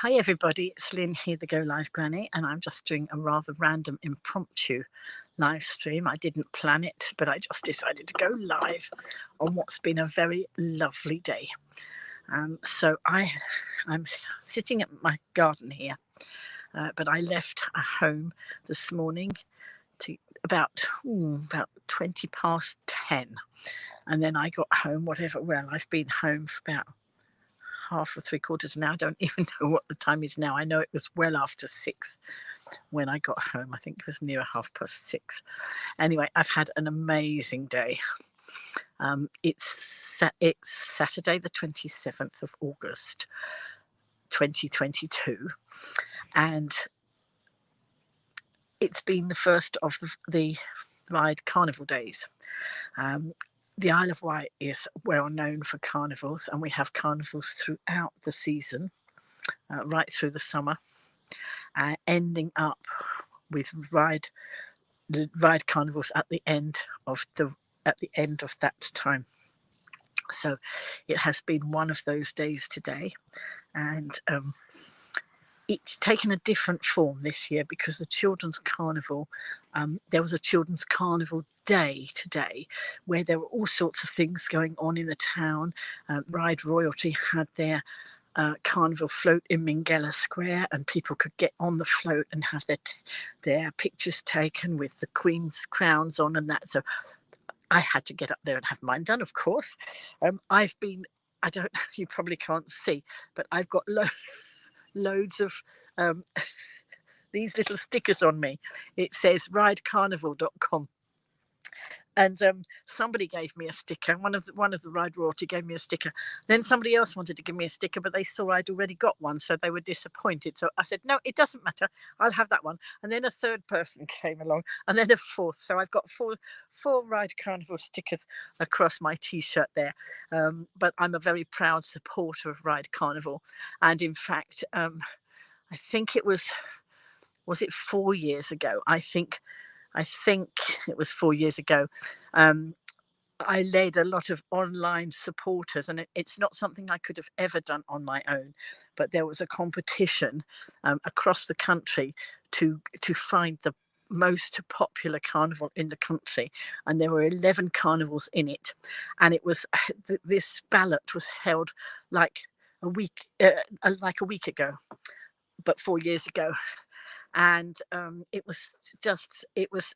Hi, everybody. It's Lynn here, the Go Live Granny, and I'm just doing a rather random impromptu live stream. I didn't plan it, but I just decided to go live on what's been a very lovely day. I'm sitting at my garden here, but I left home this morning to about 20 past 10, and then I got home. Well, I've been home for about half or three quarters now. I don't even know what the time is now. I know it was well after 6 when I got home. I think it was near 6:30. Anyway, I've had an amazing day. It's Saturday, the 27th of August, 2022, and it's been the first of the Ryde Carnival days. The Isle of Wight is well known for carnivals, and we have carnivals throughout the season, right through the summer, ending up with the Ryde carnivals at the end of that time. So it has been one of those days today, and it's taken a different form this year because the children's carnival, there was a children's carnival day today where there were all sorts of things going on in the town. Ryde Royalty had their carnival float in Minghella Square, and people could get on the float and have their pictures taken with the Queen's crowns on and that. So I had to get up there and have mine done, of course. I don't, you probably can't see, but I've got loads of um, these little stickers on me. It says ridecarnival.com. And somebody gave me a sticker. One of the Ryde Royalty gave me a sticker. Then somebody else wanted to give me a sticker, but they saw I'd already got one, so they were disappointed. So I said, "No, it doesn't matter. I'll have that one." And then a third person came along, and then a fourth. So I've got four Ryde Carnival stickers across my T-shirt there. But I'm a very proud supporter of Ryde Carnival, and in fact, I think it was it 4 years ago? I think it was 4 years ago. Um, I led a lot of online supporters, and it's not something I could have ever done on my own. But there was a competition across the country to find the most popular carnival in the country, and there were 11 carnivals in it, and it was this ballot was held like a week ago, but 4 years ago. And it was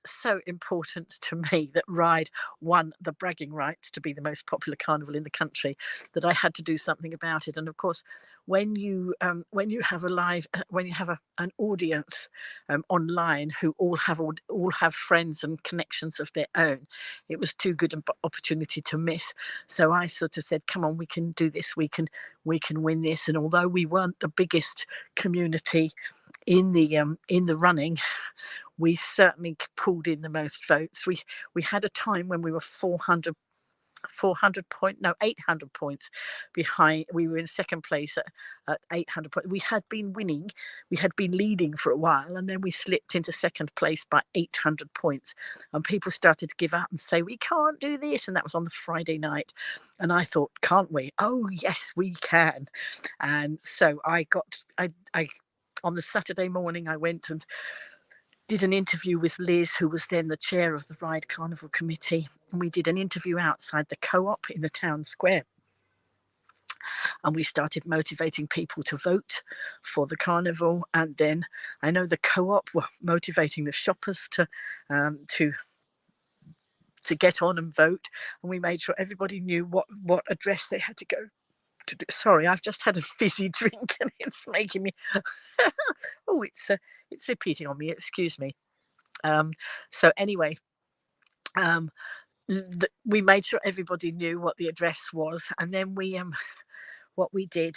so important to me that Ryde won the bragging rights to be the most popular carnival in the country, that I had to do something about it. And of course, when you have an audience online who all have friends and connections of their own, it was too good an opportunity to miss. So I sort of said, "Come on, we can do this. We can win this." And although we weren't the biggest community in the running, we certainly pulled in the most votes. We had a time when we were 800 points behind. We were in second place at 800 points. We had been winning, we had been leading for a while, and then we slipped into second place by 800 points. And people started to give up and say, "We can't do this." And that was on the Friday night. And I thought, "Can't we? Oh, yes, we can." And so I on the Saturday morning, I went and did an interview with Liz, who was then the chair of the Ryde Carnival Committee. And we did an interview outside the Co-op in the town square. And we started motivating people to vote for the carnival. And then I know the Co-op were motivating the shoppers to get on and vote. And we made sure everybody knew what address they had to go to do. Sorry, I've just had a fizzy drink and it's making me. Oh, it's repeating on me. Excuse me. So anyway, we made sure everybody knew what the address was, and then what we did.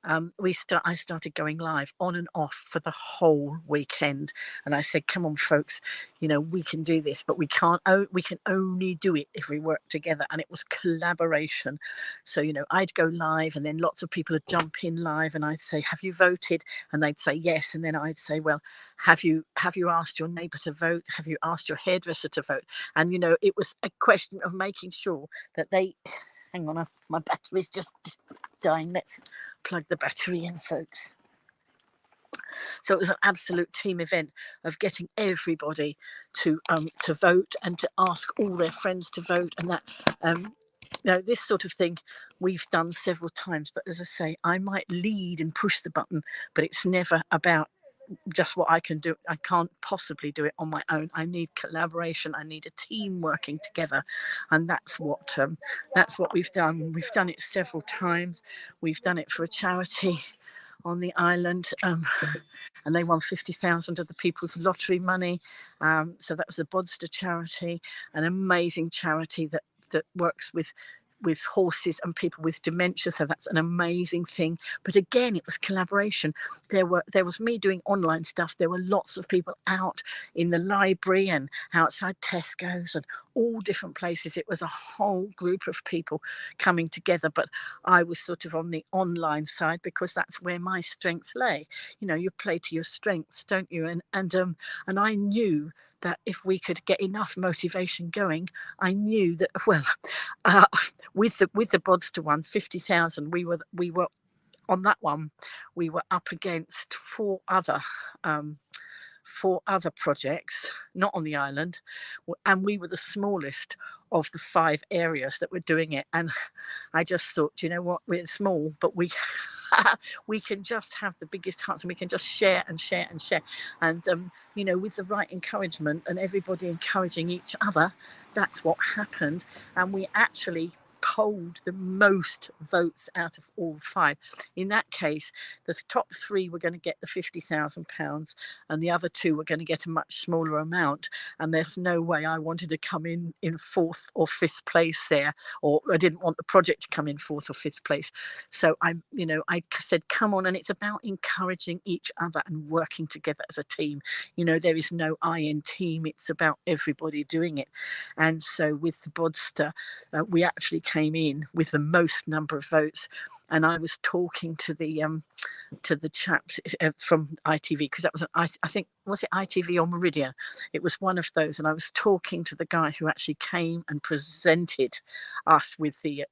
I started going live on and off for the whole weekend, and I said, "Come on, folks, we can do this, but we can't. We can only do it if we work together." And it was collaboration. So I'd go live, and then lots of people would jump in live, and I'd say, "Have you voted?" And they'd say yes, and then I'd say, "Well, have you asked your neighbour to vote? Have you asked your hairdresser to vote?" And it was a question of making sure that they hang on, my battery's just dying. Let's plug the battery in, folks. So it was an absolute team event of getting everybody to vote and to ask all their friends to vote, and that this sort of thing we've done several times. But as I say, I might lead and push the button, but it's never about just what I can do. I can't possibly do it on my own. I need collaboration. I need a team working together, and that's what we've done. We've done it several times. We've done it for a charity on the island, and they won 50,000 of the People's Lottery money. So that was the Bodster charity, an amazing charity that works with horses and people with dementia. So that's an amazing thing. But again, it was collaboration. There was me doing online stuff. There were lots of people out in the library and outside Tesco's and all different places. It was a whole group of people coming together. But I was sort of on the online side because that's where my strength lay. You play to your strengths, don't you? And I knew that if we could get enough motivation going, I knew that, well, with the Bodster one, 50,000, we were on that one, we were up against four other projects, not on the island, and we were the smallest of the 5 areas that were doing it. And I just thought, you know what, we're small, but we can just have the biggest hearts, and we can just share and share and share. And with the right encouragement and everybody encouraging each other, that's what happened. And we actually polled the most votes out of all 5. In that case, the top 3 were going to get the £50,000, and the other 2 were going to get a much smaller amount. And there's no way I wanted to come in 4th or 5th place there, or I didn't want the project to come in 4th or 5th place. So I said, come on. And it's about encouraging each other and working together as a team. There is no I in team. It's about everybody doing it. And so with the Bodster, we actually came in with the most number of votes. And I was talking to the chaps from ITV, because that was I think, was it ITV or Meridian? It was one of those. And I was talking to the guy who actually came and presented us with the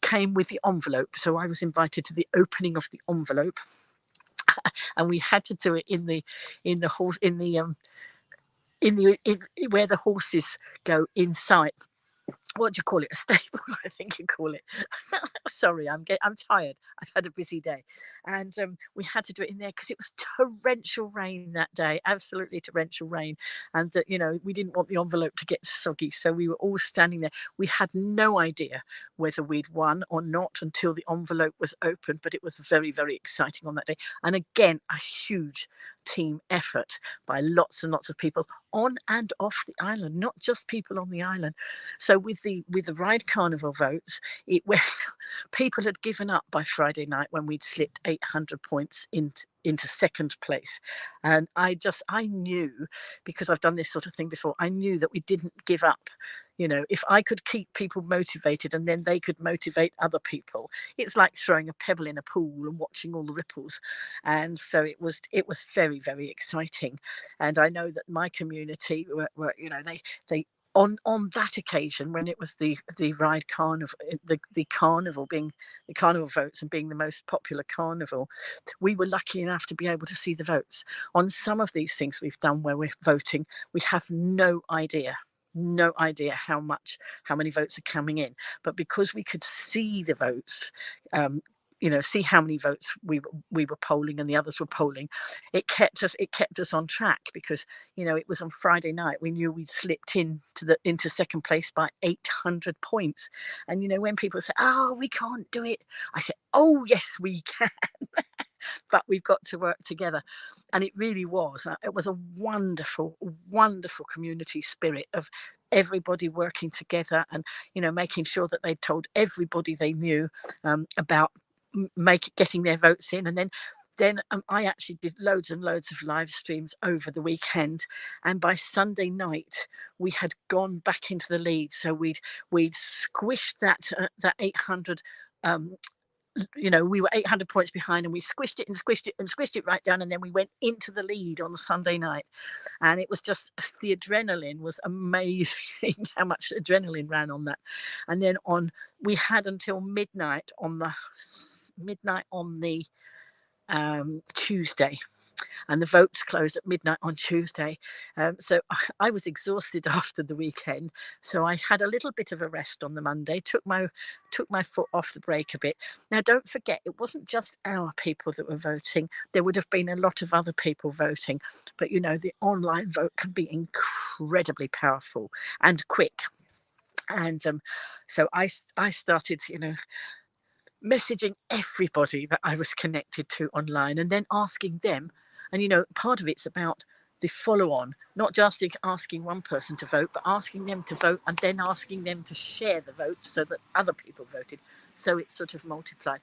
came with the envelope. So I was invited to the opening of the envelope, and we had to do it in the where the horses go inside. What do you call it? A stable, I think you call it. Sorry, I'm tired. I've had a busy day, and we had to do it in there because it was torrential rain that day, absolutely torrential rain, and that we didn't want the envelope to get soggy, so we were all standing there. We had no idea whether we'd won or not until the envelope was opened, but it was very, very exciting on that day. And again, a huge team effort by lots and lots of people on and off the island, not just people on the island. So with the Ride Carnival votes, people had given up by Friday night when we'd slipped 800 points into second place. And I knew, because I've done this sort of thing before, I knew that we didn't give up. If I could keep people motivated and then they could motivate other people, it's like throwing a pebble in a pool and watching all the ripples. And so it was very, very exciting. And I know that my community were they on that occasion, when it was the Ride Carnival, the carnival being the carnival votes and being the most popular carnival, we were lucky enough to be able to see the votes. On some of these things we've done where we're voting, we have no idea how many votes are coming in, but because we could see the votes, see how many votes we were polling and the others were polling, it kept us on track, because it was on Friday night. We knew we'd slipped into second place by 800 points. And when people say, oh, we can't do it, I say, oh yes we can. But we've got to work together. And it really was a wonderful community spirit of everybody working together, and making sure that they told everybody they knew about getting their votes in. And then I actually did loads and loads of live streams over the weekend, and by Sunday night we had gone back into the lead. So we'd squished that 800 we were 800 points behind, and we squished it and squished it and squished it right down, and then we went into the lead on Sunday night. And it was just, the adrenaline was amazing, how much adrenaline ran on that. And then we had until midnight on the Tuesday, and the votes closed at midnight on Tuesday. So I was exhausted after the weekend. So I had a little bit of a rest on the Monday, took my foot off the brake a bit. Now, don't forget, it wasn't just our people that were voting. There would have been a lot of other people voting. But, the online vote can be incredibly powerful and quick. And so I started, messaging everybody that I was connected to online, and then asking them. And part of it's about the follow on, not just asking one person to vote, but asking them to vote, and then asking them to share the vote so that other people voted. So it's sort of multiplied.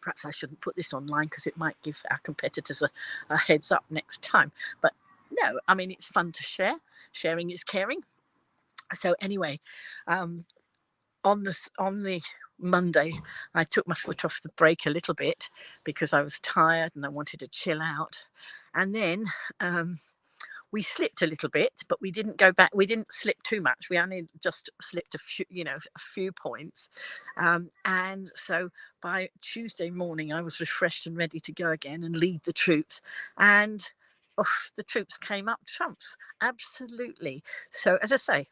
Perhaps I shouldn't put this online, because it might give our competitors a heads up next time. But no, I mean, it's fun to share. Sharing is caring. So anyway, on the Monday, I took my foot off the brake a little bit, because I was tired and I wanted to chill out. And then we slipped a little bit, but we didn't go back. We didn't slip too much. We only just slipped a few points. And so by Tuesday morning, I was refreshed and ready to go again and lead the troops. And the troops came up trumps. Absolutely. So, as I say,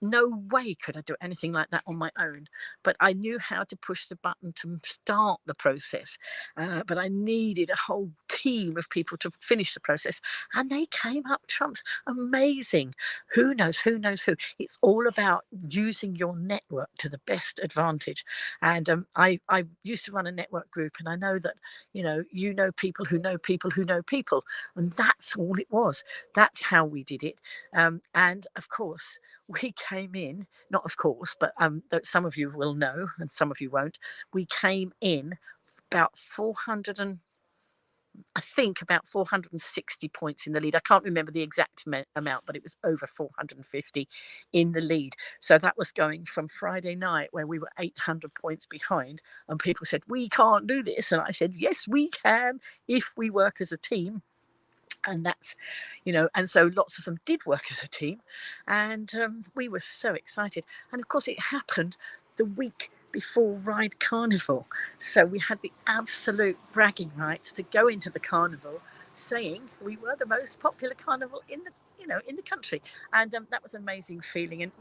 no way could I do anything like that on my own. But I knew how to push the button to start the process. But I needed a whole team of people to finish the process. And they came up trumps. Amazing. Who knows? Who knows who? It's all about using your network to the best advantage. And I used to run a network group, and I know that, people who know people who know people. And that's all it was. That's how we did it. And of course, we came in, not of course, but that some of you will know and some of you won't. We came in about 460 points in the lead. I can't remember the exact amount, but it was over 450 in the lead. So that was going from Friday night, where we were 800 points behind, and people said, we can't do this. And I said, yes, we can, if we work as a team. And that's, and so lots of them did work as a team, and we were so excited. And of course, it happened the week before Ride Carnival, so we had the absolute bragging rights to go into the carnival saying we were the most popular carnival in the country. And that was an amazing feeling. And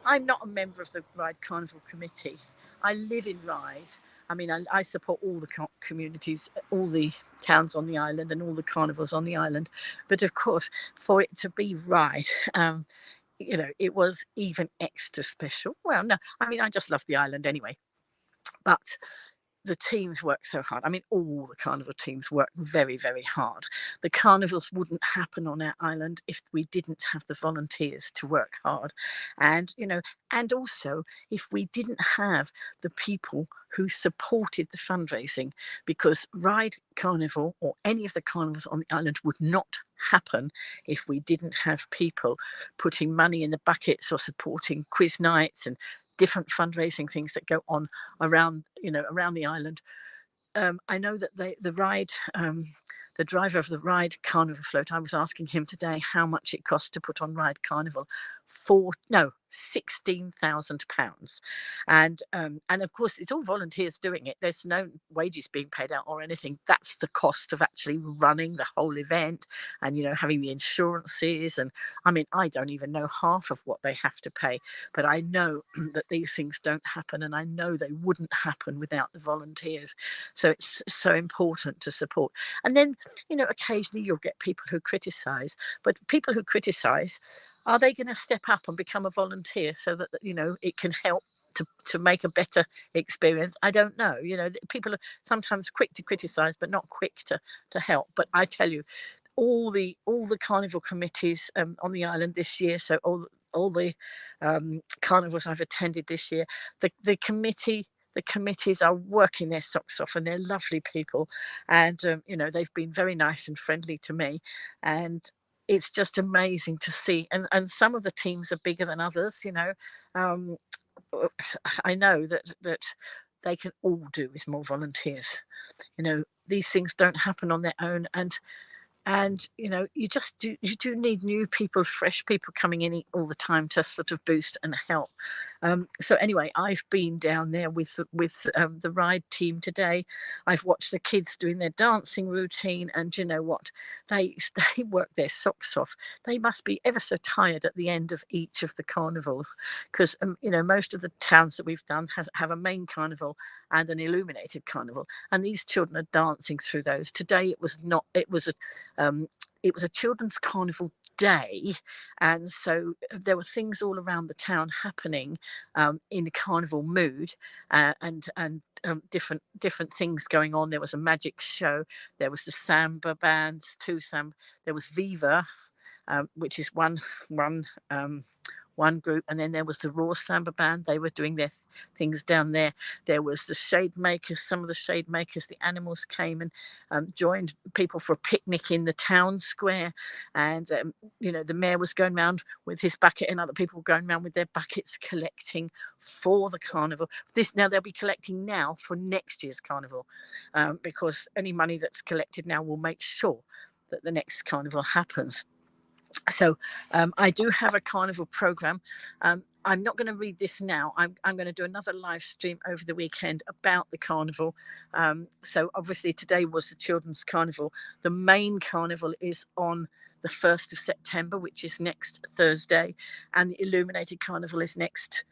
I'm not a member of the Ride Carnival committee. I live in Ryde. I mean, I support all the communities, all the towns on the island, and all the carnivals on the island. But of course, for it to be Ryde, it was even extra special. Well, no, I mean, I just love the island anyway. But the teams work so hard. I mean, all the carnival teams work very, very hard. The carnivals wouldn't happen on our island if we didn't have the volunteers to work hard. And, and also if we didn't have the people who supported the fundraising, because Ride Carnival or any of the carnivals on the island would not happen if we didn't have people putting money in the buckets or supporting quiz nights and different fundraising things that go on around the island. I know that the driver of the Ride Carnival float, I was asking him today how much it cost to put on Ride Carnival. £16,000. And of course, it's all volunteers doing it. There's no wages being paid out or anything. That's the cost of actually running the whole event, and having the insurances. And I mean, I don't even know half of what they have to pay, but I know that these things don't happen, and I know they wouldn't happen without the volunteers. So it's so important to support. And then, occasionally you'll get people who criticize, but people who criticize, are they going to step up and become a volunteer so that it can help to make a better experience? I don't know. People are sometimes quick to criticize, but not quick to help. But I tell you, all the carnival committees on the island this year, so all the carnivals I've attended this year, the committees are working their socks off, and they're lovely people, and they've been very nice and friendly to me, and it's just amazing to see. And some of the teams are bigger than others. I know that they can all do with more volunteers. These things don't happen on their own, and you do need new people, fresh people coming in all the time to sort of boost and help. So anyway, I've been down there with the ride team today. I've watched the kids doing their dancing routine, and you know what, they they work their socks off. They must be ever so tired at the end of each of the carnivals, because most of the towns that we've done have a main carnival and an illuminated carnival, and these children are dancing through those. Today it was not, it was a children's carnival day, and so there were things all around the town happening in a carnival mood, and different things going on. There was a magic show. There was the samba bands, there was Viva, which is one group, and then there was the Raw Samba Band. They were doing their things down there. There was the shade makers. Some of the shade makers, the animals came and joined people for a picnic in the town square. And the mayor was going around with his bucket, and other people were going around with their buckets collecting for the carnival. Now they'll be collecting now for next year's carnival, because any money that's collected now will make sure that the next carnival happens. So I do have a carnival program. I'm not going to read this now. I'm going to do another live stream over the weekend about the carnival. So obviously today was the children's carnival. The main carnival is on the 1st of September, which is next Thursday, and the illuminated carnival is next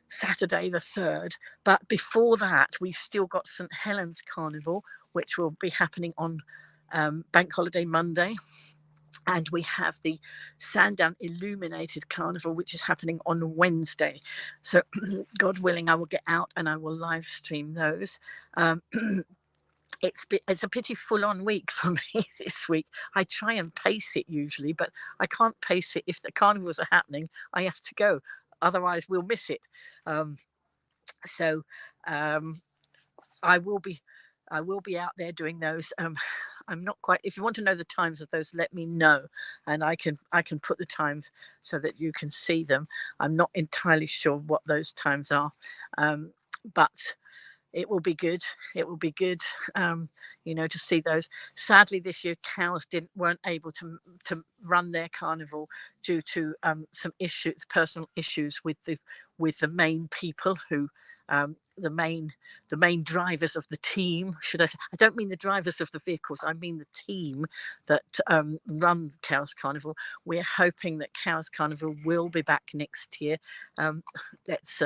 Saturday the 3rd. But before that, we've still got St Helens Carnival, which will be happening on Bank Holiday Monday. And we have the Sandown Illuminated Carnival, which is happening on Wednesday. So God willing, I will get out and I will live stream those. It's a pretty full-on week for me this week. I try and pace it usually, but I can't pace it. If the carnivals are happening, I have to go. Otherwise, we'll miss it. So I will be out there doing those. I'm not quite. If you want to know the times of those, let me know, and I can put the times so that you can see them. I'm not entirely sure what those times are, but it will be good. It will be good, to see those. Sadly, this year cows weren't able to run their carnival due to some personal issues with the main people who. The main drivers of the team, should I say? I don't mean the drivers of the vehicles. I mean the team that run Cows Carnival. We're hoping that Cows Carnival will be back next year. Let's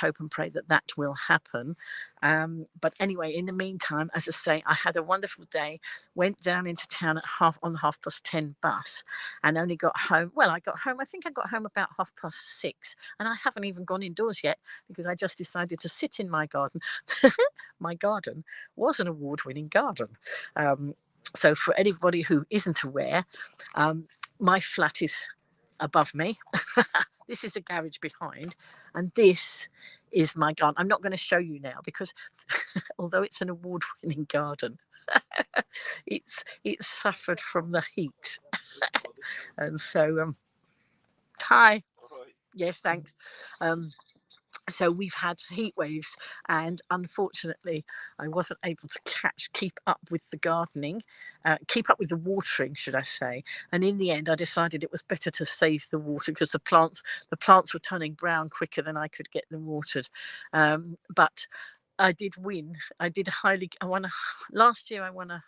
hope and pray that will happen. But anyway, in the meantime, as I say, I had a wonderful day. Went down into town on the 10:30 bus, and only got home. Well, I got home. I think I got home about 6:30, and I haven't even gone indoors yet because I just decided to sit in my garden. My garden was an award-winning garden. So for anybody who isn't aware, my flat is above me. This is a garage behind, and this is my garden. I'm not going to show you now because although it's an award-winning garden, it's suffered from the heat. And so hi. Yes, thanks. So we've had heat waves, and unfortunately I wasn't able to keep up with the gardening, keep up with the watering, should I say. And in the end I decided it was better to save the water because the plants were turning brown quicker than I could get them watered. But I did win. Last year I won a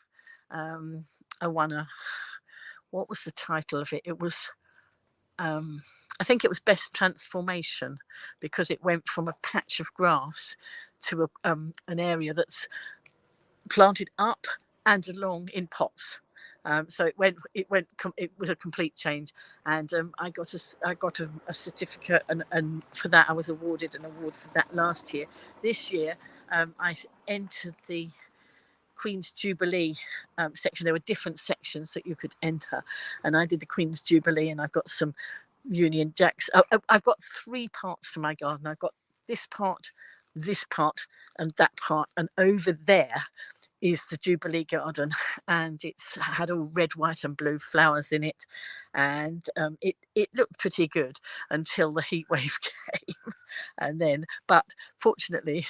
what was the title of it? It was I think it was Best Transformation, because it went from a patch of grass to an area that's planted up and along in pots. So it was a complete change, and I got a certificate, and for that I was awarded an award for that last year. This year I entered the Queen's Jubilee section. There were different sections that you could enter, and I did the Queen's Jubilee, and I've got some Union Jacks. I've got 3 parts to my garden. I've got this part, and that part, and over there is the Jubilee Garden, and it's had all red, white, and blue flowers in it, and it looked pretty good until the heat wave came, and then, but fortunately,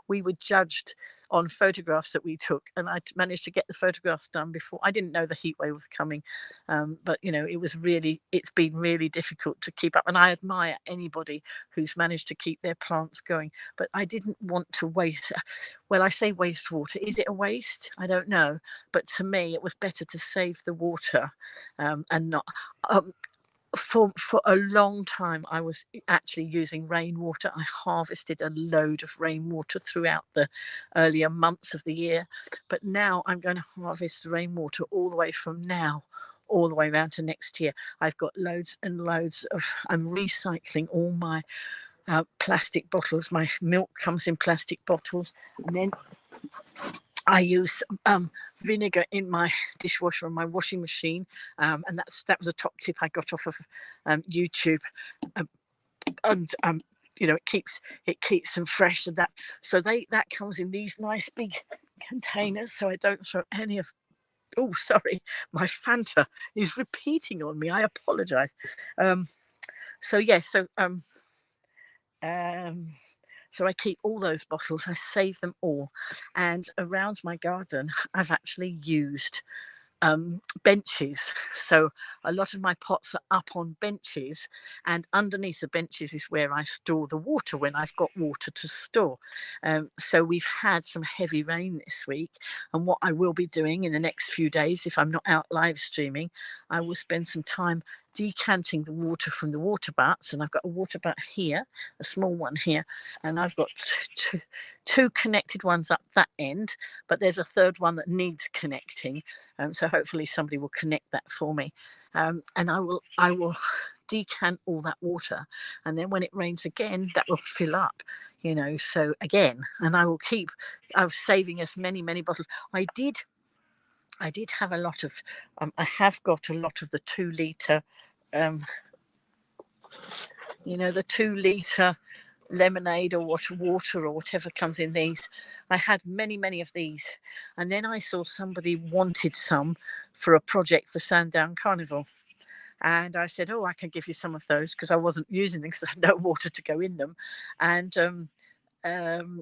we were judged on photographs that we took, and I managed to get the photographs done before. I didn't know the heat wave was coming, but it's been really difficult to keep up. And I admire anybody who's managed to keep their plants going. But I didn't want to waste. Well, I say wastewater. Is it a waste? I don't know. But to me, it was better to save the water, and not. For a long time, I was actually using rainwater. I harvested a load of rainwater throughout the earlier months of the year, but now I'm going to harvest rainwater all the way from now all the way around to next year. I've got loads and loads of. I'm recycling all my plastic bottles. My milk comes in plastic bottles, and then I use vinegar in my dishwasher and my washing machine, and that was a top tip I got off of YouTube, and it keeps them fresh, and that comes in these nice big containers, so I don't throw any of. Oh, sorry, my Fanta is repeating on me. I apologise. So yes, so I keep all those bottles, I save them all. And around my garden, I've actually used benches. So a lot of my pots are up on benches, and underneath the benches is where I store the water when I've got water to store. So we've had some heavy rain this week, and what I will be doing in the next few days, if I'm not out live streaming, I will spend some time decanting the water from the water butts. And I've got a water butt here, a small one here, and I've got two connected ones up that end, but there's a third one that needs connecting. So hopefully somebody will connect that for me, and I will decant all that water, and then when it rains again, that will fill up. So again, and I will keep. I'm saving us many bottles. I did have a lot of. I have got a lot of the 2 litre. The 2 litre lemonade or water or whatever comes in these. I had many of these, and then I saw somebody wanted some for a project for Sandown Carnival, and I said, I can give you some of those, because I wasn't using them because I had no water to go in them. And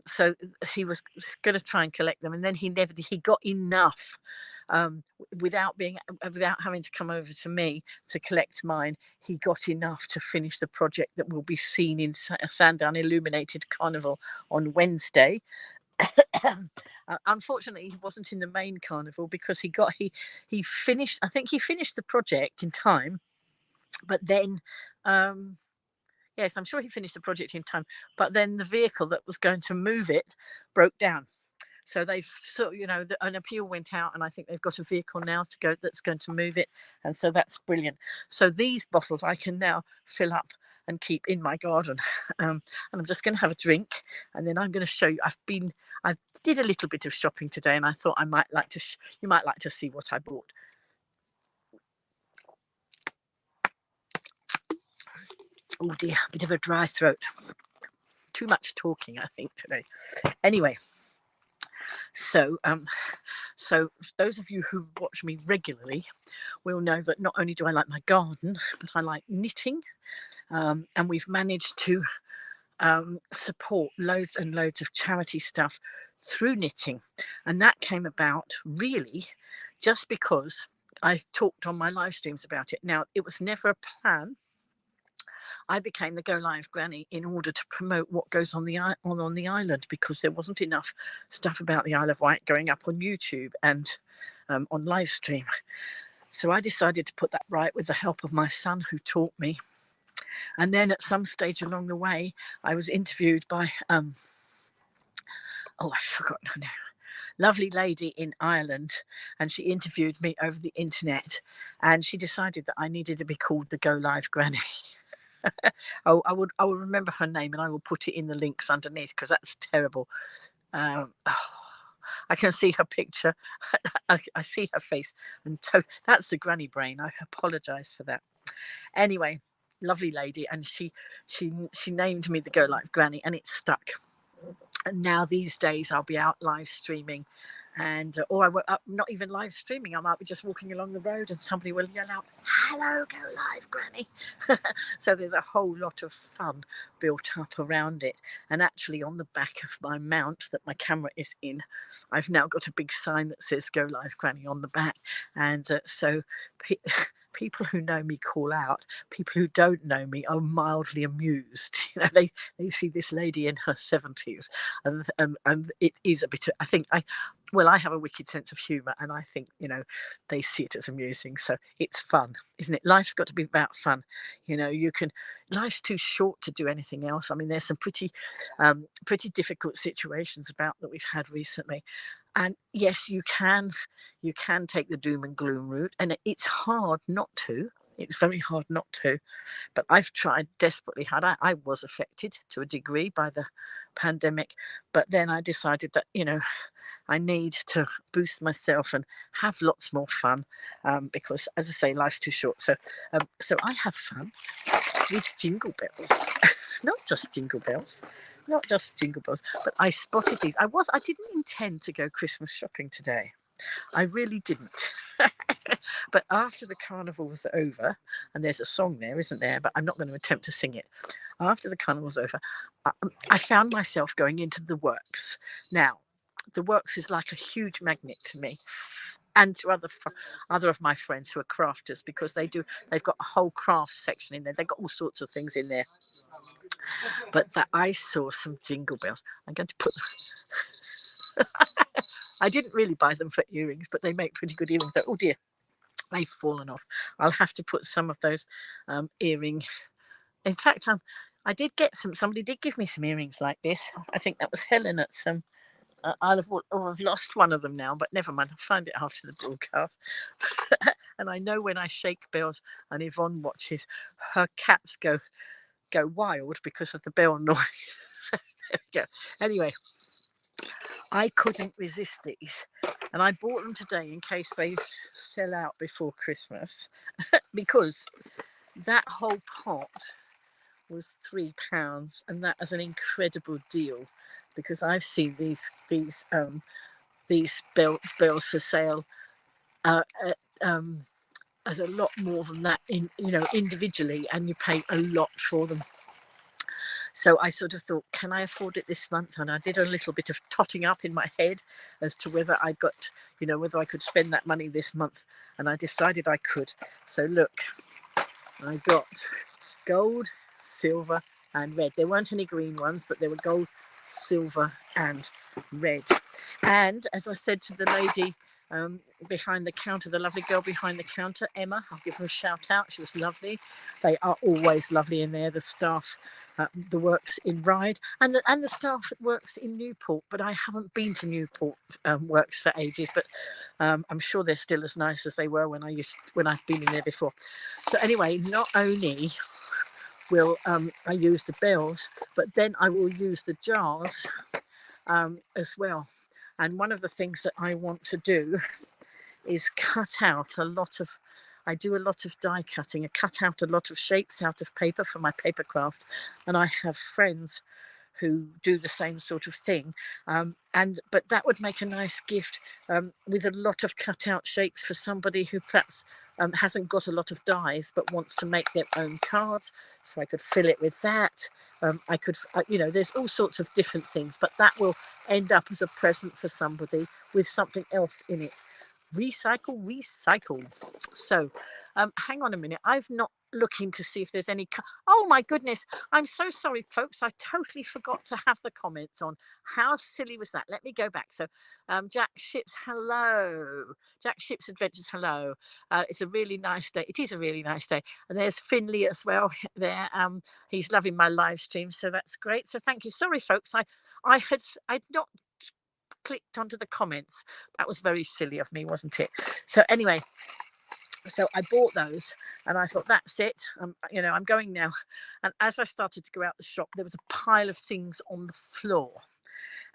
so he was going to try and collect them, and then he got enough, without having to come over to me to collect mine. He got enough to finish the project that will be seen in Sandown Illuminated Carnival on Wednesday. Unfortunately, he wasn't in the main carnival because he finished. I think he finished the project in time, but then yes, I'm sure he finished the project in time, but then the vehicle that was going to move it broke down. So an appeal went out, and I think they've got a vehicle now that's going to move it, and so that's brilliant. So these bottles I can now fill up and keep in my garden, and I'm just going to have a drink, and then I'm going to show you. I did a little bit of shopping today, and I thought you might like to see what I bought. Oh dear, a bit of a dry throat. Too much talking, I think, today. Anyway, so those of you who watch me regularly will know that not only do I like my garden, but I like knitting, and we've managed to support loads and loads of charity stuff through knitting, and that came about really just because I talked on my live streams about it. Now, it was never a plan. I became the Go Live Granny in order to promote what goes on the island, because there wasn't enough stuff about the Isle of Wight going up on YouTube and on live stream. So I decided to put that right with the help of my son, who taught me. And then at some stage along the way, I was interviewed by I forgot her name. Lovely lady in Ireland, and she interviewed me over the internet, and she decided that I needed to be called the Go Live Granny. I will remember her name, and I will put it in the links underneath, because that's terrible. I can see her picture. I see her face, and that's the granny brain. I apologise for that. Anyway, lovely lady, and she named me the Go Live Granny, and it stuck. And now these days I'll be out live streaming, and or I'm not even live streaming. I might be just walking along the road and somebody will yell out, "Hello, go live, Granny." So there's a whole lot of fun built up around it. And actually on the back of my mount that my camera is in, I've now got a big sign that says "Go live, Granny" on the back. And so people who know me call out. People who don't know me are mildly amused. They see this lady in her 70s, and it is a bit. I think I have a wicked sense of humour, and I think they see it as amusing. So it's fun, isn't it? Life's got to be about fun. Life's too short to do anything else. I mean, there's some pretty difficult situations about that we've had recently, and yes, you can take the doom and gloom route, and it's hard not to. It's very hard not to, but I've tried desperately hard. I was affected to a degree by the pandemic, but then I decided that I need to boost myself and have lots more fun, because, as I say, life's too short. So I have fun with jingle bells, not just jingle bells, but I spotted these. I didn't intend to go Christmas shopping today. I really didn't. But after the carnival was over, and there's a song there, isn't there? But I'm not going to attempt to sing it. After the carnival's over, I found myself going into the Works. Now, the Works is like a huge magnet to me, and to other of my friends who are crafters, because they've got a whole craft section in there. They've got all sorts of things in there. But that I saw some jingle bells. I'm going to put. I didn't really buy them for earrings, but they make pretty good earrings. Oh dear, they've fallen off. I'll have to put some of those earring. In fact, I did get some. Somebody did give me some earrings like this. I think that was Helen at some. I've lost one of them now, but never mind. I'll find it after the broadcast. And I know when I shake bells and Yvonne watches, her cats go wild because of the bell noise. So there we go. Anyway, I couldn't resist these, and I bought them today in case they sell out before Christmas, because that whole pot was £3, and that is an incredible deal, because I've seen these bells for sale at a lot more than that individually, and you pay a lot for them. So I sort of thought, can I afford it this month? And I did a little bit of totting up in my head as to whether I could spend that money this month. And I decided I could. So look, I got gold, silver, and red. There weren't any green ones, but there were gold, silver, and red. And as I said to the lady behind the counter, the lovely girl behind the counter, Emma, I'll give her a shout out. She was lovely. They are always lovely in there. The staff, the Works in Ryde, and the staff that works in Newport. But I haven't been to Newport Works for ages. But I'm sure they're still as nice as they were when I've been in there before. So anyway, not only will I use the bells, but then I will use the jars as well. And one of the things that I want to do is cut out I do a lot of die cutting. I cut out a lot of shapes out of paper for my paper craft, and I have friends who do the same sort of thing. But that would make a nice gift with a lot of cut out shapes for somebody who perhaps hasn't got a lot of dies but wants to make their own cards. So I could fill it with that. I could, there's all sorts of different things, but that will end up as a present for somebody with something else in it. Recycle. So hang on a minute. I've not looking to see if there's any. Oh my goodness. I'm so sorry, folks. I totally forgot to have the comments on. How silly was that? Let me go back. So Jack Ships, hello. Jack Ships Adventures, hello. It's a really nice day. It is a really nice day. And there's Finley as well there. He's loving my live stream, so that's great. So thank you. Sorry, folks. I'd not clicked onto the comments. That was very silly of me, wasn't it? So anyway, so I bought those, and I thought, that's it. I'm going now. And as I started to go out the shop, there was a pile of things on the floor.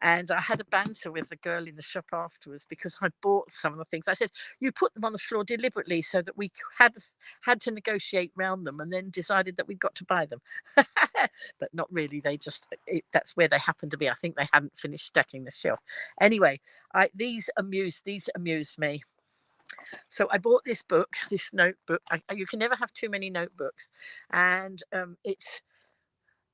And I had a banter with the girl in the shop afterwards because I bought some of the things. I said, "You put them on the floor deliberately so that we had to negotiate round them, and then decided that we got to buy them." But not really. They just that's where they happened to be. I think they hadn't finished stacking the shelf. Anyway, these amuse me. So I bought this book, this notebook. You can never have too many notebooks, and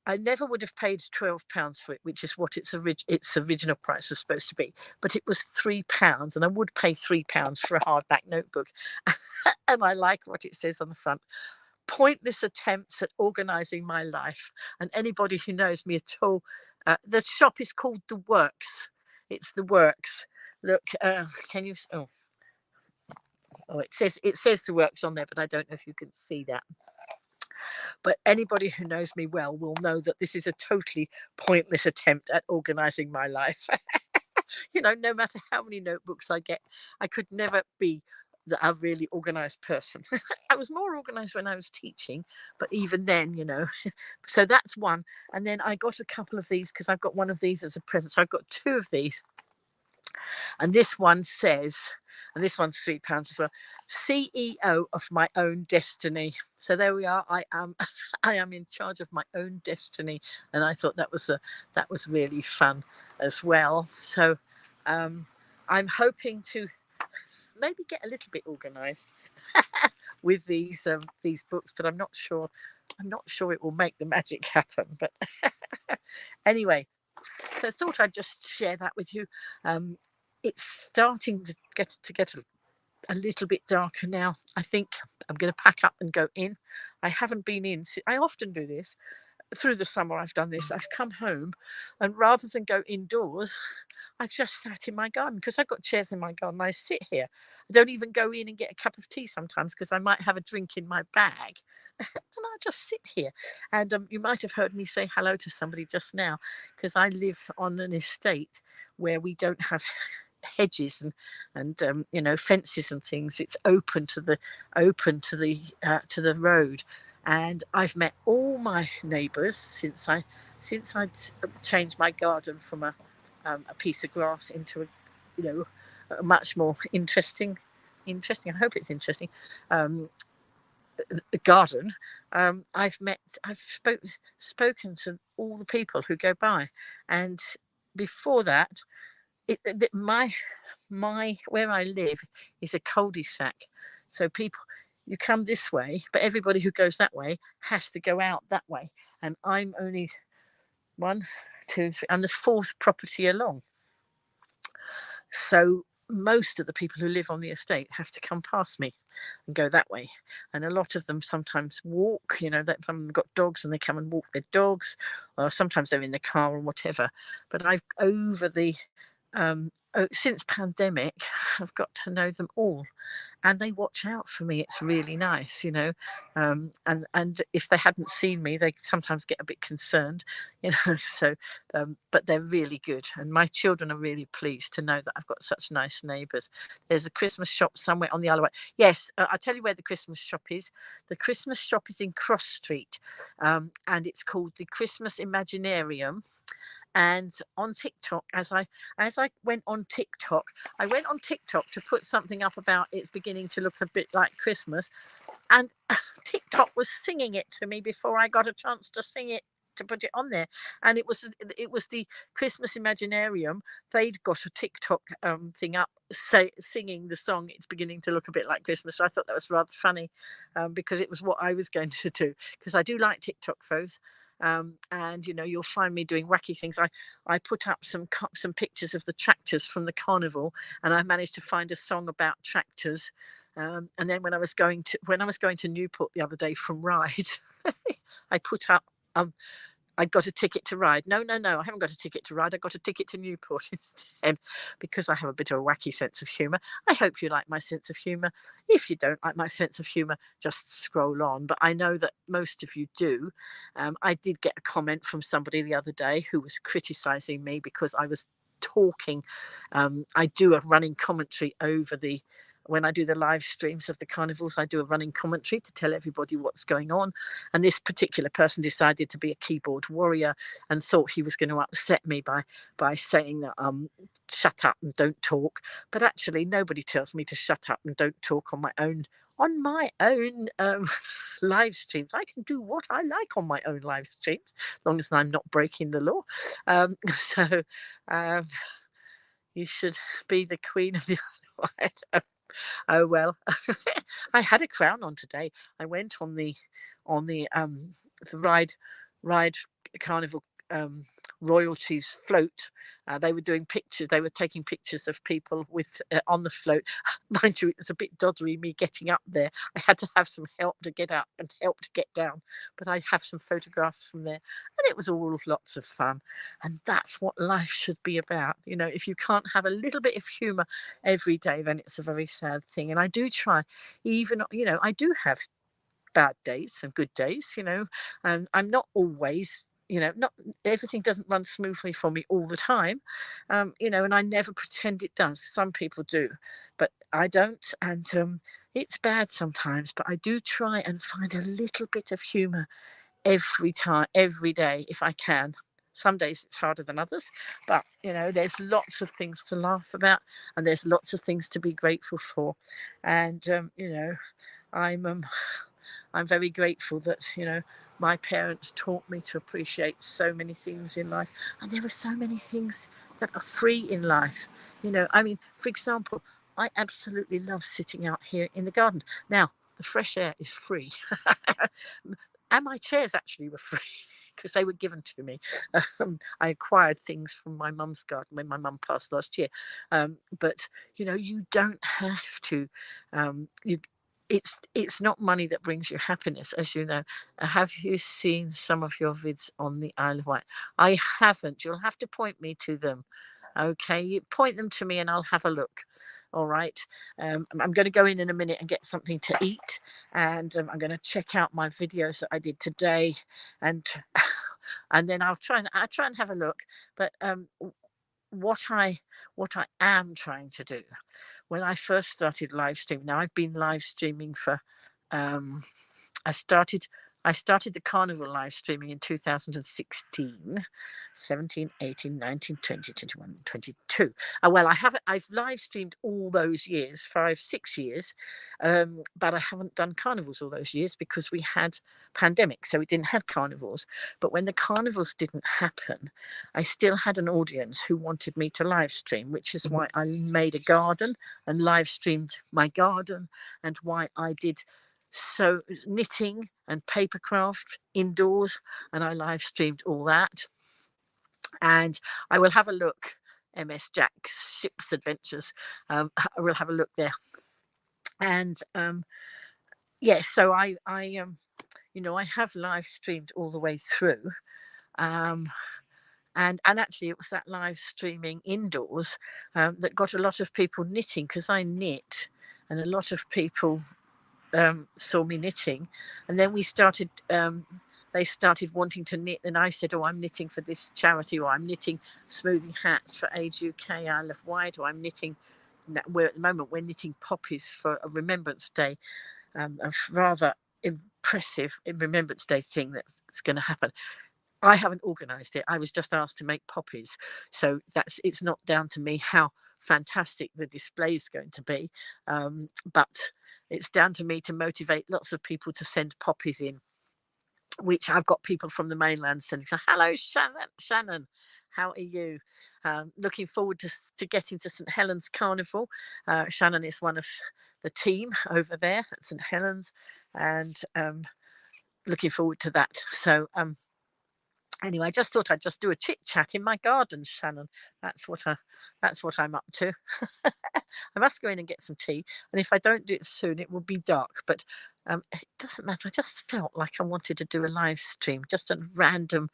I never would have paid £12 for it, which is what its original price was supposed to be. But it was £3, and I would pay £3 for a hardback notebook. And I like what it says on the front: pointless attempts at organising my life. And anybody who knows me at all, the shop is called The Works. It's The Works. Look, can you? Oh, it says The Works on there, but I don't know if you can see that. But anybody who knows me well will know that this is a totally pointless attempt at organising my life. No matter how many notebooks I get, I could never be a really organised person. I was more organised when I was teaching, but even then, So that's one. And then I got a couple of these because I've got one of these as a present. So I've got two of these. And this one says, and this one's £3 as well, CEO of my own destiny. So there we are. I am in charge of my own destiny, and I thought that was really fun as well. So I'm hoping to maybe get a little bit organised with these books, but I'm not sure it will make the magic happen. But anyway, so I thought I'd just share that with you. It's starting to get a little bit darker now. I think I'm going to pack up and go in. I haven't been in. I often do this. Through the summer, I've done this. I've come home, and rather than go indoors, I've just sat in my garden because I've got chairs in my garden. I sit here. I don't even go in and get a cup of tea sometimes because I might have a drink in my bag. And I just sit here. And you might have heard me say hello to somebody just now because I live on an estate where we don't have hedges and fences and things. It's open to the road, and I've met all my neighbours since I'd changed my garden from a piece of grass into a much more interesting. I hope it's interesting. Garden. I've spoken to all the people who go by, and before that, my where I live is a cul-de-sac, so you come this way, but everybody who goes that way has to go out that way, and I'm only 1, 2, 3. I'm the fourth property along, so most of the people who live on the estate have to come past me and go that way, and a lot of them sometimes walk. That some of them got dogs and they come and walk their dogs, or sometimes they're in the car or whatever. But I've since pandemic, I've got to know them all, and they watch out for me. It's really nice, and if they hadn't seen me, they sometimes get a bit concerned, so but they're really good, and my children are really pleased to know that I've got such nice neighbours. There's a Christmas shop somewhere on the Isle of Wight. Yes, I'll tell you where the Christmas shop is. The Christmas shop is in Cross Street, and it's called the Christmas Imaginarium. And on TikTok, as I went on TikTok, to put something up about it's beginning to look a bit like Christmas, and TikTok was singing it to me before I got a chance to sing it, to put it on there. And it was the Christmas Imaginarium. They'd got a TikTok thing up, singing the song "It's Beginning to Look a Bit Like Christmas." So I thought that was rather funny, because it was what I was going to do, because I do like TikTok photos. And you'll find me doing wacky things. I put up some pictures of the tractors from the carnival, and I managed to find a song about tractors. And then when I was going to Newport the other day from Ryde, I put up I got a ticket to ride. No, I haven't got a ticket to ride. I got a ticket to Newport instead, because I have a bit of a wacky sense of humour. I hope you like my sense of humour. If you don't like my sense of humour, just scroll on. But I know that most of you do. I did get a comment from somebody the other day who was criticising me because I was talking. I do a running commentary over the when I do the live streams of the carnivals, I do a running commentary to tell everybody what's going on. And this particular person decided to be a keyboard warrior and thought he was going to upset me by saying that shut up and don't talk. But actually, nobody tells me to shut up and don't talk on my own live streams. I can do what I like on my own live streams, as long as I'm not breaking the law. So you should be the queen of the Isle. Oh well, I had a crown on today. I went on the ride carnival royalties float. They were doing pictures. They were taking pictures of people with on the float. Mind you, it was a bit doddery me getting up there. I had to have some help to get up and help to get down. But I have some photographs from there, and it was all lots of fun. And that's what life should be about. You know, if you can't have a little bit of humour every day, then it's a very sad thing. And I do try, even I do have bad days and good days. And I'm not always. Not everything doesn't run smoothly for me all the time, and I never pretend it does. Some people do, but I don't, and it's bad sometimes. But I do try and find a little bit of humour every day, if I can. Some days it's harder than others, but there's lots of things to laugh about, and there's lots of things to be grateful for, and I'm very grateful that my parents taught me to appreciate so many things in life, and there are so many things that are free in life. I mean, for example, I absolutely love sitting out here in the garden. Now, the fresh air is free, and my chairs actually were free because they were given to me. I acquired things from my mum's garden when my mum passed last year, but you don't have to. It's not money that brings you happiness, as you know. Have you seen some of your vids on the Isle of Wight? I haven't. You'll have to point me to them. Okay, you point them to me and I'll have a look. All right. I'm going to go in a minute and get something to eat, and I'm going to check out my videos that I did today, and and then I'll try and have a look. But what I am trying to do, when I first started live streaming, now I've been live streaming for I started the carnival live streaming in 2016, 17, 18, 19, 20, 21, 22. Well, I've live streamed all those years, 6 years, but I haven't done carnivals all those years because we had pandemic, so we didn't have carnivals. But when the carnivals didn't happen, I still had an audience who wanted me to live stream, which is why I made a garden and live streamed my garden, and why I did so knitting and papercraft indoors, and I live streamed all that. And I will have a look. MS Jack's Ship's Adventures. I will have a look there. And yes, so I have live streamed all the way through. And actually, it was that live streaming indoors that got a lot of people knitting, because I knit, and a lot of people saw me knitting, and then they started wanting to knit, and I said, I'm knitting for this charity, or I'm knitting smoothing hats for Age UK Isle of Wight, or I'm knitting, at the moment we're knitting poppies for a Remembrance Day, a rather impressive Remembrance Day thing that's going to happen. I haven't organised it. I was just asked to make poppies, so it's not down to me how fantastic the display is going to be, but it's down to me to motivate lots of people to send poppies in, which I've got people from the mainland sending. So, hello, Shannon, how are you? Looking forward to getting to St Helens Carnival. Shannon is one of the team over there at St Helens, and looking forward to that. So, anyway, I just thought I'd just do a chit chat in my garden, Shannon. That's what I'm up to. I must go in and get some tea, and if I don't do it soon, it will be dark. But it doesn't matter. I just felt like I wanted to do a live stream, just a random,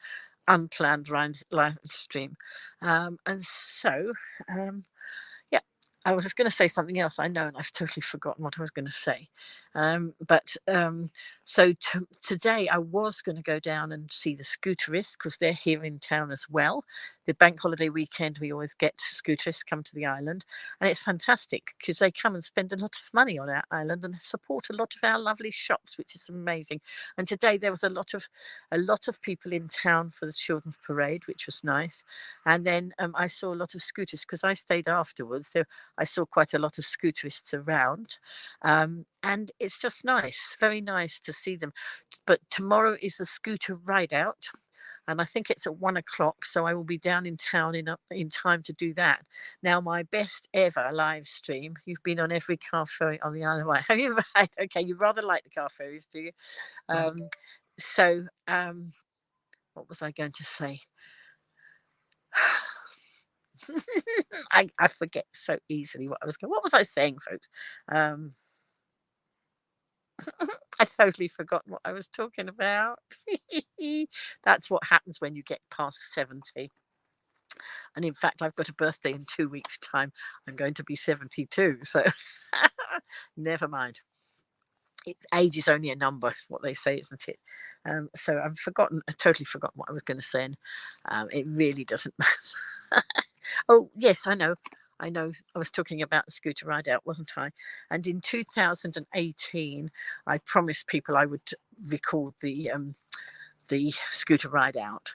unplanned live stream, and so yeah. I was going to say something else, I know, and I've totally forgotten what I was going to say. But today I was going to go down and see the Scooterists because they're here in town as well. The bank holiday weekend, we always get Scooterists come to the island, and it's fantastic because they come and spend a lot of money on our island and support a lot of our lovely shops, which is amazing. And today there was a lot of people in town for the children's parade, which was nice. And then I saw a lot of scooters because I stayed afterwards. So I saw quite a lot of scooterists around, and it's just nice, very nice to see them. But tomorrow is the scooter ride out, and I think it's at 1 o'clock, so I will be down in town in time to do that. Now, my best ever live stream. You've been on every car ferry on the Isle of Wight. Have you? Right. Okay, you rather like the car ferries, do you? Um, so, what was I going to say? I forget so easily what I was going. What was I saying, folks? Um, I totally forgot what I was talking about. That's what happens when you get past 70. And in fact, I've got a birthday in 2 weeks' time. I'm going to be 72. So never mind. Age is only a number, is what they say, isn't it? So I totally forgotten what I was going to say. And, it really doesn't matter. Oh, yes, I know. I know. I was talking about the scooter ride out, wasn't I? And in 2018, I promised people I would record the scooter ride out.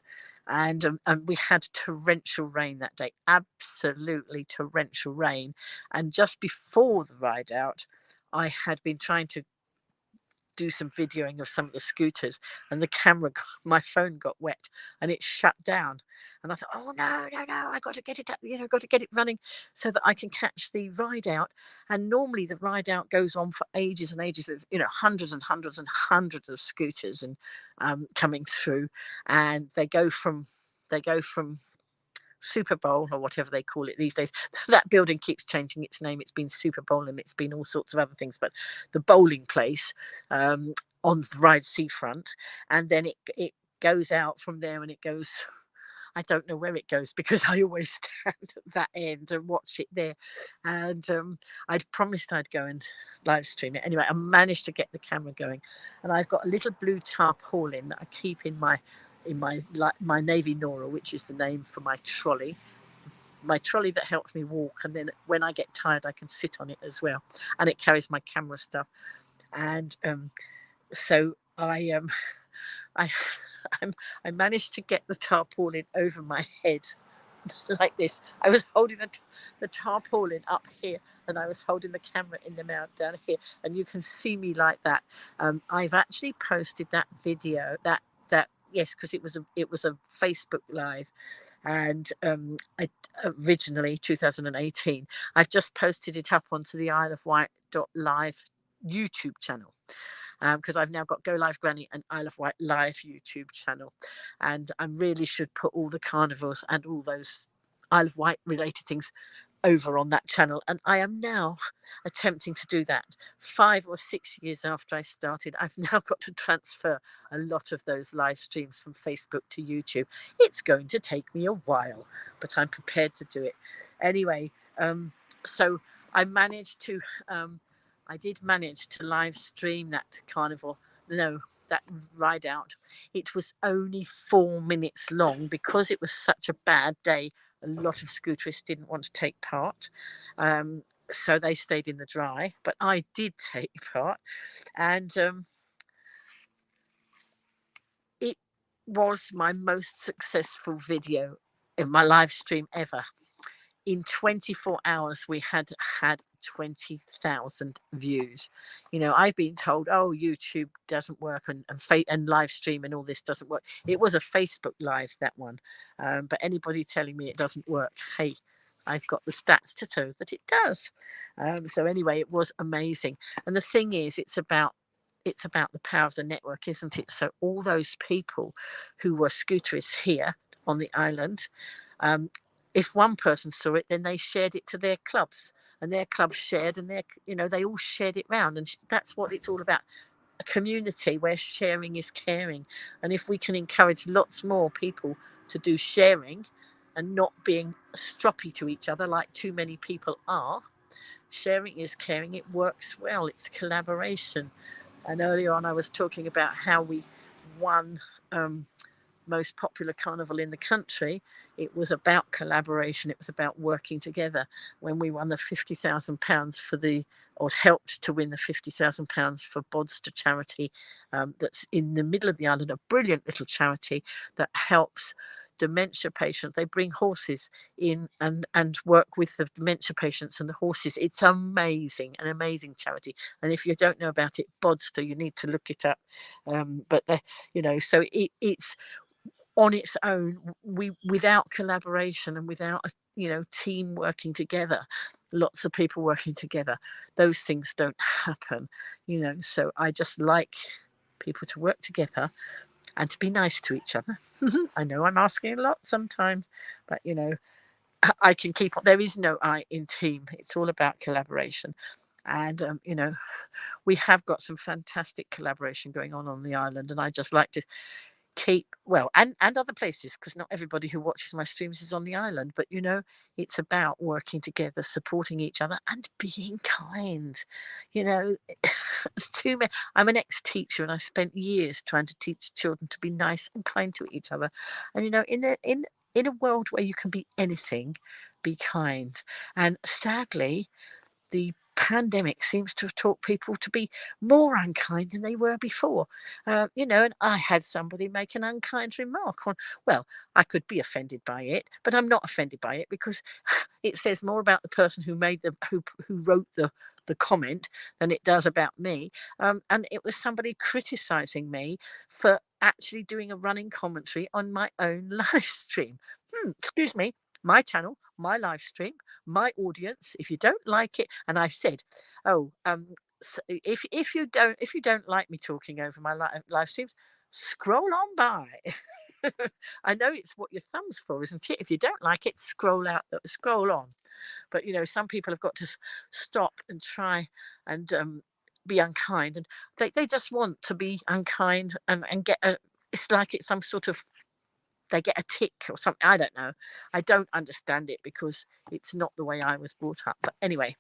And we had torrential rain that day, absolutely torrential rain. And just before the ride out, I had been trying to do some videoing of some of the scooters, and the my phone got wet and it shut down. And I thought, oh no, no, no, I got to get it up, got to get it running so that I can catch the ride out. And normally the ride out goes on for ages and ages. There's hundreds and hundreds and hundreds of scooters and coming through, and they go from Super Bowl or whatever they call it these days. That building keeps changing its name. It's been Super Bowl and it's been all sorts of other things, but the bowling place on the Ryde seafront, and then it goes out from there and it goes. I don't know where it goes because I always stand at that end and watch it there. And I'd promised I'd go and live stream it. Anyway, I managed to get the camera going, and I've got a little blue tarpaulin that I keep in my Navy Nora, which is the name for my trolley that helps me walk, and then when I get tired I can sit on it as well, and it carries my camera stuff. And so I I managed to get the tarpaulin over my head like this. I was holding the tarpaulin up here, and I was holding the camera in the mouth down here, and you can see me like that. I've actually posted that video. That yes, because it was a Facebook Live, and originally 2018. I've just posted it up onto the Isle of Wight .live YouTube channel, because I've now got Go Live Granny and Isle of Wight Live YouTube channel, and I really should put all the carnivals and all those Isle of Wight related things over on that channel. And I am now attempting to do that. 5 or 6 years after I started, I've now got to transfer a lot of those live streams from Facebook to YouTube. It's going to take me a while, but I'm prepared to do it anyway. So I managed to I did manage to live stream that that ride out. It was only 4 minutes long because it was such a bad day. A lot of scooterists didn't want to take part, so they stayed in the dry. But I did take part, and it was my most successful video in my live stream ever. In 24 hours, we had 20,000 views. I've been told, oh, YouTube doesn't work, and live stream and all this doesn't work. It was a Facebook Live, that one. But anybody telling me it doesn't work, hey, I've got the stats to show that it does. So anyway, it was amazing. And the thing is, it's about the power of the network, isn't it? So all those people who were scooterists here on the island, if one person saw it, then they shared it to their clubs, and their clubs shared, and they all shared it round. And that's what it's all about, a community where sharing is caring. And if we can encourage lots more people to do sharing and not being stroppy to each other like too many people are, Sharing is caring. It works well. It's collaboration. And earlier on, I was talking about how we won most popular carnival in the country. It was about collaboration. It was about working together. When we won the £50,000 for the, or helped to win the £50,000 for Bodster charity, that's in the middle of the island, a brilliant little charity that helps dementia patients. They bring horses in and work with the dementia patients and the horses. It's amazing, an amazing charity. And if you don't know about it, Bodster, you need to look it up. But so it's on its own. We, without collaboration and without a team working together, lots of people working together, those things don't happen. So I just like people to work together and to be nice to each other. I know I'm asking a lot sometimes, but I can keep up. There is no I in team. It's all about collaboration. And we have got some fantastic collaboration going on the island, and I just like to keep, well, and other places, because not everybody who watches my streams is on the island, but it's about working together, supporting each other, and being kind. It's too many. I'm an ex-teacher, and I spent years trying to teach children to be nice and kind to each other. And in a world where you can be anything, be kind. And sadly, the pandemic seems to have taught people to be more unkind than they were before. And I had somebody make an unkind remark on, well, I could be offended by it, but I'm not offended by it, because it says more about the person who made who wrote the comment than it does about me. And it was somebody criticizing me for actually doing a running commentary on my own live stream. Excuse me, my channel, my live stream, my audience. If you don't like it, and I said, oh, if you don't like me talking over my live streams, scroll on by. I know it's what your thumb's for, isn't it? If you don't like it, scroll on. But some people have got to stop and try and be unkind, and they just want to be unkind and get a. It's like it's some sort of, they get a tick or something. I don't know. I don't understand it, because it's not the way I was brought up. But anyway,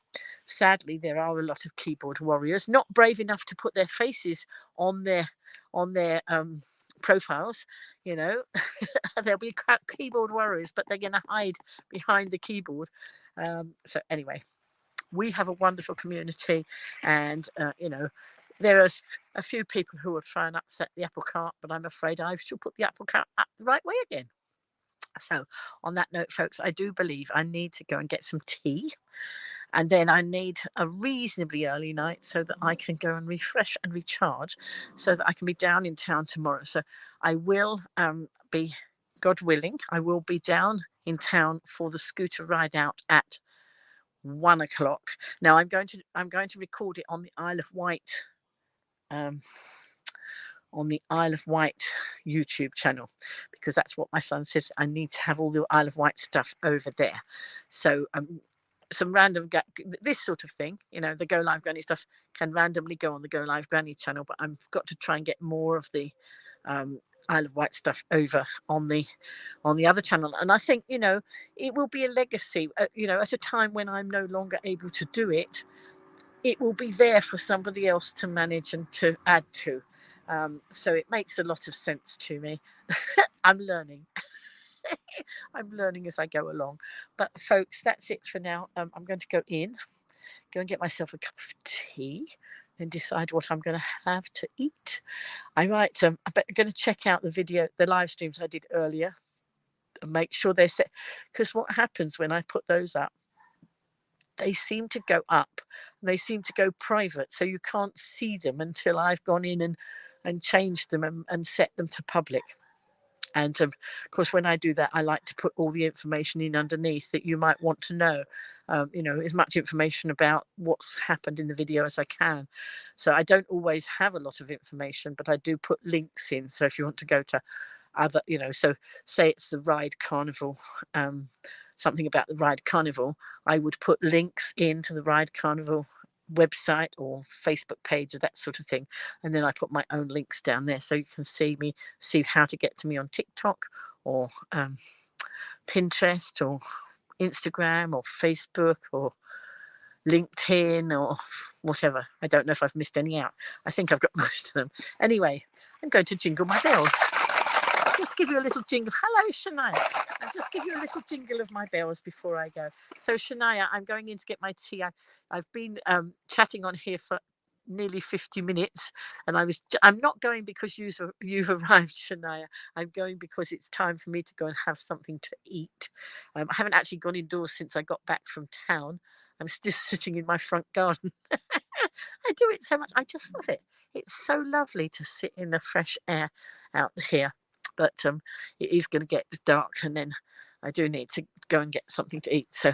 sadly, there are a lot of keyboard warriors not brave enough to put their faces on their profiles. There'll be keyboard warriors, but they're going to hide behind the keyboard. So anyway, we have a wonderful community, and there are a few people who will try and upset the apple cart, but I'm afraid I shall put the apple cart up the right way again. So on that note, folks, I do believe I need to go and get some tea, and then I need a reasonably early night so that I can go and refresh and recharge, so that I can be down in town tomorrow. So I will be, God willing, I will be down in town for the scooter ride out at 1 o'clock. Now I'm going to record it on the Isle of Wight, YouTube channel, because that's what my son says. I need to have all the Isle of Wight stuff over there. So some random this sort of thing, the Go Live Granny stuff can randomly go on the Go Live Granny channel, but I've got to try and get more of the Isle of Wight stuff over on the other channel. And I think it will be a legacy. At a time when I'm no longer able to do it, it will be there for somebody else to manage and to add to. So it makes a lot of sense to me. I'm learning. I'm learning as I go along. But folks, that's it for now. I'm going to go and get myself a cup of tea, and decide what I'm going to have to eat. I'm going to check out the live streams I did earlier, and make sure they're set. Because what happens when I put those up, they seem to go up, they seem to go private, so you can't see them until I've gone in and changed them and set them to public. And of course, when I do that, I like to put all the information in underneath that you might want to know. As much information about what's happened in the video as I can. So I don't always have a lot of information, but I do put links in. So if you want to go to other, so say it's the Ride Carnival, something about the Ride Carnival, I would put links into the Ride Carnival website or Facebook page or that sort of thing, and then I put my own links down there, so you can see how to get to me on TikTok or Pinterest or Instagram or Facebook or LinkedIn or whatever. I don't know if I've missed any out. I think I've got most of them. Anyway, I'm going to jingle my bells. I'll just give you a little jingle. Hello, Shania. I'll just give you a little jingle of my bells before I go. So, Shania, I'm going in to get my tea. I've been chatting on here for nearly 50 minutes, and I'm not going because you've arrived, Shania. I'm going because it's time for me to go and have something to eat. I haven't actually gone indoors since I got back from town. I'm still sitting in my front garden. I do it so much. I just love it. It's so lovely to sit in the fresh air out here. But it is going to get dark, and then I do need to go and get something to eat. So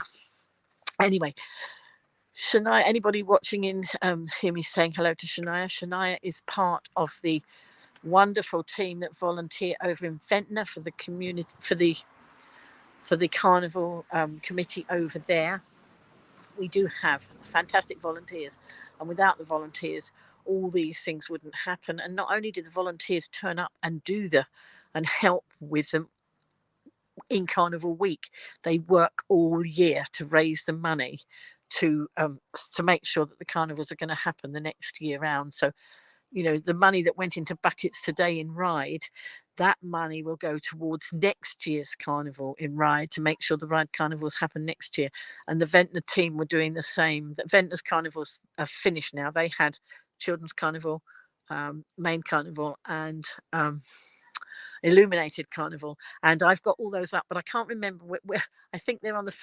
anyway, Shania, anybody watching in hear me saying hello to Shania. Shania is part of the wonderful team that volunteer over in Ventnor for the community, for the carnival committee over there. We do have fantastic volunteers, and without the volunteers, all these things wouldn't happen. And not only do the volunteers turn up and and help with them in Carnival Week, they work all year to raise the money to make sure that the carnivals are going to happen the next year round. So, you know, the money that went into buckets today in Ryde, that money will go towards next year's carnival in Ryde to make sure the Ryde carnivals happen next year. And the Ventnor team were doing the same. The Ventnor's carnivals are finished now. They had Children's Carnival, Main Carnival, and Illuminated Carnival, and I've got all those up, but I can't remember where. I think they're on the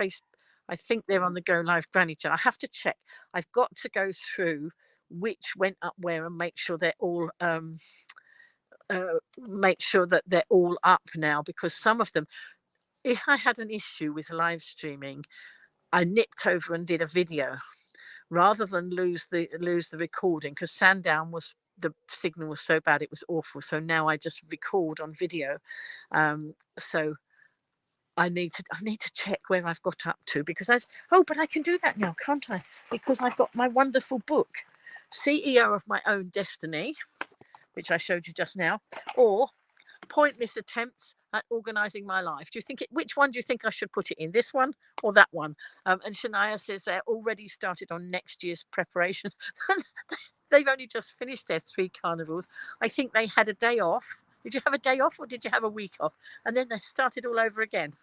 I think they're on the Go Live Granny channel. I have to check. I've got to go through which went up where and make sure they're all up now, because some of them, if I had an issue with live streaming, I nipped over and did a video rather than lose the recording, because Sandown was, the signal was so bad, it was awful. So now I just record on video. So I need to check where I've got up to, because but I can do that now, can't I? Because I've got my wonderful book, CEO of My Own Destiny, which I showed you just now, or Pointless Attempts at Organising My Life. Which one do you think I should put it in? This one or that one? And Shania says they're already started on next year's preparations. They've only just finished their 3 carnivals. I think they had a day off. Did you have a day off, or did you have a week off? And then they started all over again.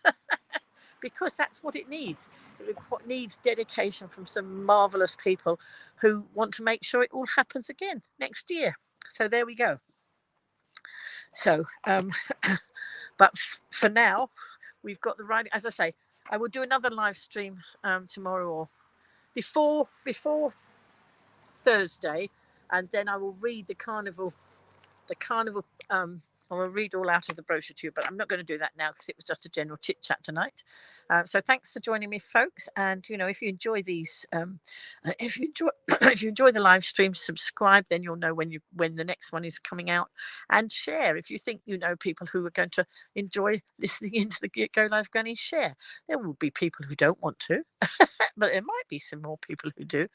Because that's what it needs. It needs dedication from some marvellous people who want to make sure it all happens again next year. So there we go. So, but for now, we've got the riding. As I say, I will do another live stream tomorrow or before Thursday, and then I will read the carnival. I will read all out of the brochure to you, but I'm not going to do that now because it was just a general chit chat tonight. So thanks for joining me, folks. And you know, if you enjoy these, if you enjoy the live stream, subscribe. Then you'll know when the next one is coming out, and share if you think you know people who are going to enjoy listening into the Go Live Granny. Share. There will be people who don't want to, but there might be some more people who do.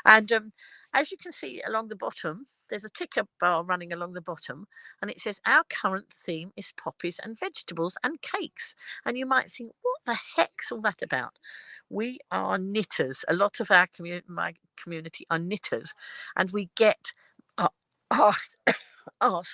And as you can see along the bottom, there's a ticker bar running along the bottom, and it says our current theme is poppies and vegetables and cakes. And you might think, what the heck's all that about? We are knitters. A lot of my community are knitters, and we get asked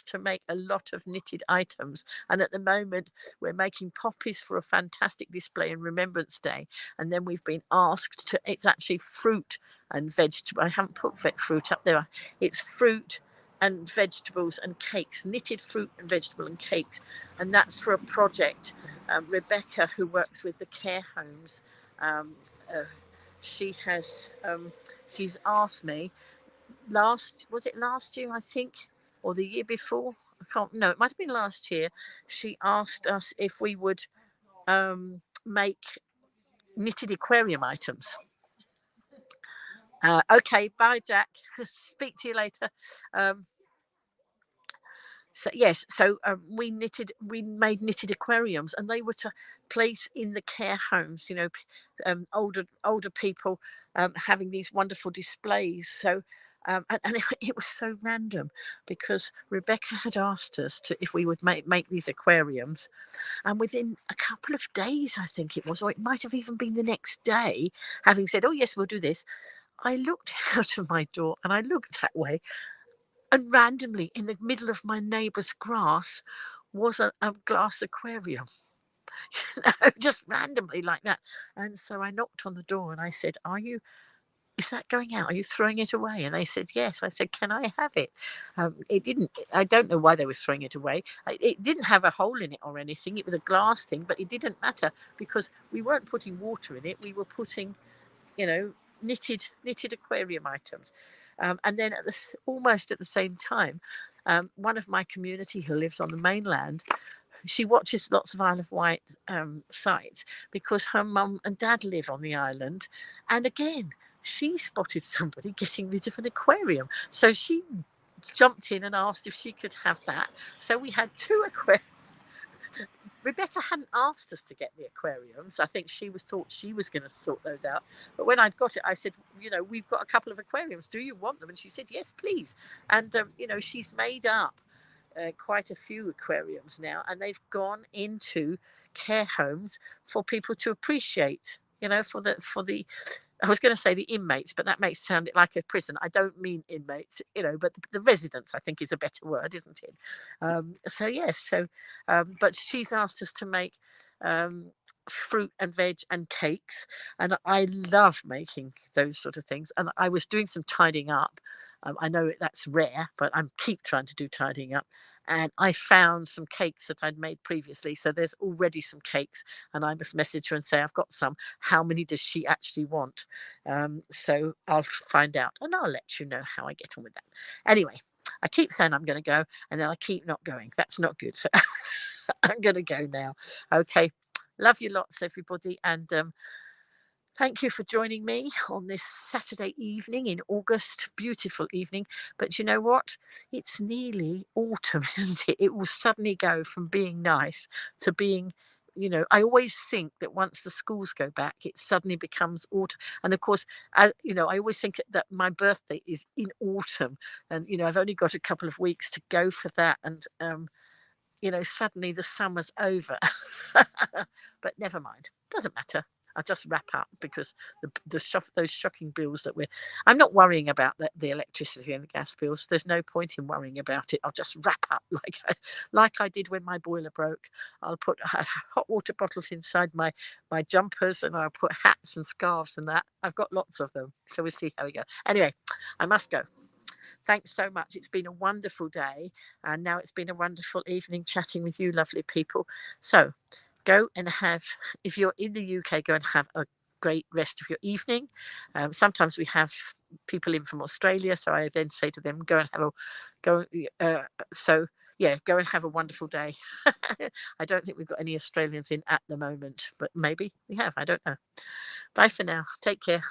to make a lot of knitted items. And at the moment, we're making poppies for a fantastic display in Remembrance Day. And then we've been asked to, it's actually fruit and vegetable. I haven't put fruit up there. It's fruit and vegetables and cakes, knitted fruit and vegetable and cakes. And that's for a project. Rebecca, who works with the care homes, she's asked me was it last year, I think, or the year before? I can't. No, it might have been last year. She asked us if we would make knitted aquarium items. Okay, bye, Jack. Speak to you later. So yes, we made knitted aquariums, and they were to place in the care homes. You know, older people having these wonderful displays. So. And it was so random because Rebecca had asked us if we would make these aquariums, and within a couple of days, I think it was, or it might have even been the next day, having said, "Oh yes, we'll do this," I looked out of my door and I looked that way, and randomly in the middle of my neighbour's grass was a glass aquarium. Just randomly like that. And so I knocked on the door and I said, is that going out? Are you throwing it away? And they said, yes. I said, can I have it? It didn't, I don't know why they were throwing it away. It didn't have a hole in it or anything. It was a glass thing, but it didn't matter because we weren't putting water in it. We were putting, knitted aquarium items. And then almost at the same time, one of my community who lives on the mainland, she watches lots of Isle of Wight sites because her mum and dad live on the island. And again, she spotted somebody getting rid of an aquarium. So she jumped in and asked if she could have that. So we had 2 aquariums. Rebecca hadn't asked us to get the aquariums. I think she thought she was going to sort those out. But when I'd got it, I said, we've got a couple of aquariums. Do you want them? And she said, yes, please. And, she's made up quite a few aquariums now, and they've gone into care homes for people to appreciate, for the I was going to say the inmates, but that makes it sound like a prison. I don't mean inmates, but the residents, I think, is a better word, isn't it? So yes, but she's asked us to make fruit and veg and cakes, and I love making those sort of things. And I was doing some tidying up. I know that's rare, but I keep trying to do tidying up. And I found some cakes that I'd made previously. So there's already some cakes, and I must message her and say, I've got some. How many does she actually want? So I'll find out, and I'll let you know how I get on with that. Anyway, I keep saying I'm going to go, and then I keep not going. That's not good. So I'm going to go now. Okay. Love you lots, everybody. And thank you for joining me on this Saturday evening in August. Beautiful evening. But you know what? It's nearly autumn, isn't it? It will suddenly go from being nice to being, I always think that once the schools go back, it suddenly becomes autumn. And of course, I always think that my birthday is in autumn. And, I've only got a couple of weeks to go for that. And, suddenly the summer's over. But never mind. Doesn't matter. I'll just wrap up because those shocking bills I'm not worrying about the electricity and the gas bills. There's no point in worrying about it. I'll just wrap up like I did when my boiler broke. I'll put hot water bottles inside my jumpers, and I'll put hats and scarves and that. I've got lots of them. So we'll see how we go. Anyway, I must go. Thanks so much. It's been a wonderful day, and now it's been a wonderful evening chatting with you lovely people. So go and if you're in the UK, go and have a great rest of your evening. Sometimes we have people in from Australia, so I then say to them, go and have a wonderful day. I don't think we've got any Australians in at the moment, but maybe we have. I don't know. Bye for now. Take care.